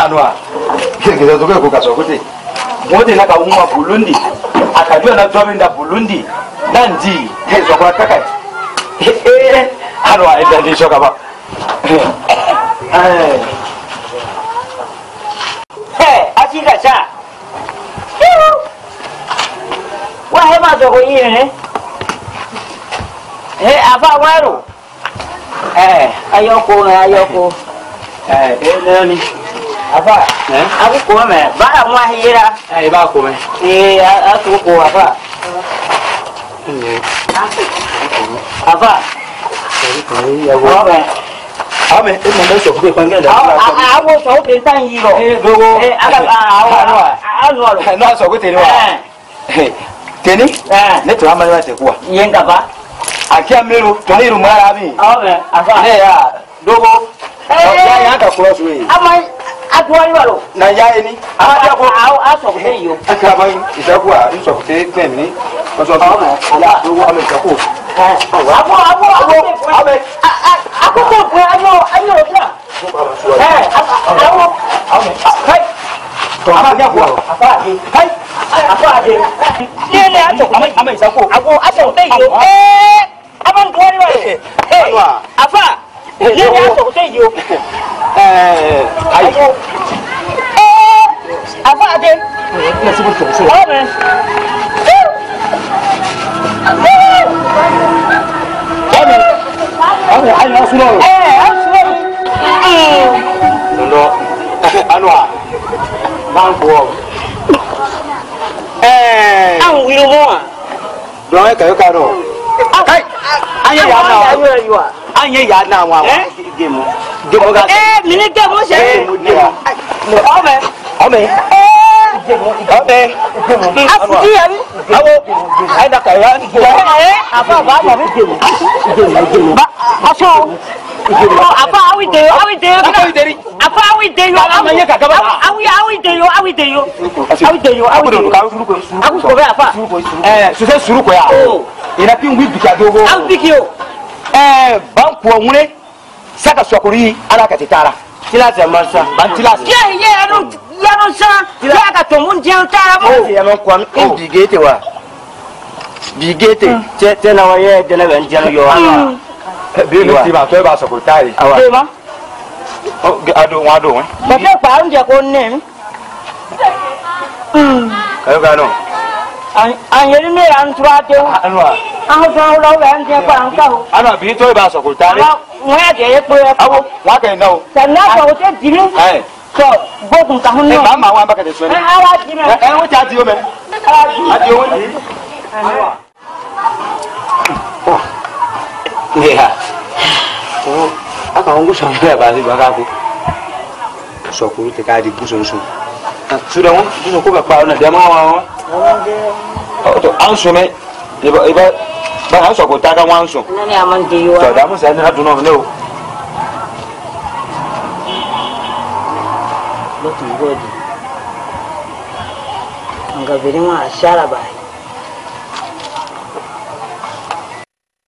Anwa. Kile zoke kukasokuti. Wote na kaumwa Burundi. Akajua na tuaminda Burundi. Nandi. Hezo kwa kaka. Anwa enda ndisho kama. Achika cha. Wa hema zoko yini. Apa waru. Ayoko. Nani? Apa? Aku ko me. Ba mwa hira. Ba ko me. Aku ko apa. Apa? Ame, ina so ko pangela da. Aku so ke san yiro. Dogo. Aka anwa. No so ko teni wa. Teni? Ne to amani wa te kuwa. Yenga ba. Akia mero, to ne ru mara bi. Apa. Ya, dogo. Ya ka cross way. Ama atwari walo. Na ya ni. Ama ko aso ko yo. Aka ba isakuwa, nso ko te kwemi. Ko so ko. Ya, dogo ame ka ko. Ame. Aku ko ayo ya. Hai. To ama ya ko. Hai. Apa ade? Ele ato ame isako. Aku aso te yo. Abang twari walo. Apa? Ele aso te yo. Ayo. Apa ade? Ya sebut tu. Ame. Ame, ayo asuno. Asuno. Ndo. Anwa. Banko. Ang wiro mo. Doe kayo karo. Ai. Anya ya na. Anya ya na wa. Game. Game ga. Mini game mo se. Ame. Ame. Ame. Afuji abi. Awo. Ai na kaya. Apa ba ba game. Ba aso. Apa awi de yo. Apa awi de yo. Amanya kagaba. Awi de yo. Aku ko be apa? Suse suru ko ya. Ina pin wi bika dogo. Awi bikio. Banku onwure saka swakuri ala katitara. Tilasa mansa. Bantilasa. Ye ano sa. Ya ka to mun jeng tara mo. Ya no kwam bigete wa. Bigete. Te na wa ye de na ben jeno yo ala. Bi mi ti ba to ba sokutari. Ke ma? Ado wa do won. Ba fe pa nje ko ne. Kayo gano. Anyeri me an turate. Anwa. An so lo ba nje ko an ka ho. Anwa bi to ba sokutari. Wa de ye ko ye. Awo wa ke no. Sana so te dimi. So bo kun ka hunno. Ba ma wa ba ke de so ni. Ala dimi. Wo ta ti o me. Adi o ni. Anwa. Yeah. Oh, aka wangu shambia basi bakaku. Sokuru te kadi busonso. Sudah mo, dino ko ba pa na dema wa. Oh, to anso me. Iba ba ha sokuru ta ka wanso. Nani amande yo. To da mo sai na duno me o. Lotu ngodi. Anga vile ma shara ba.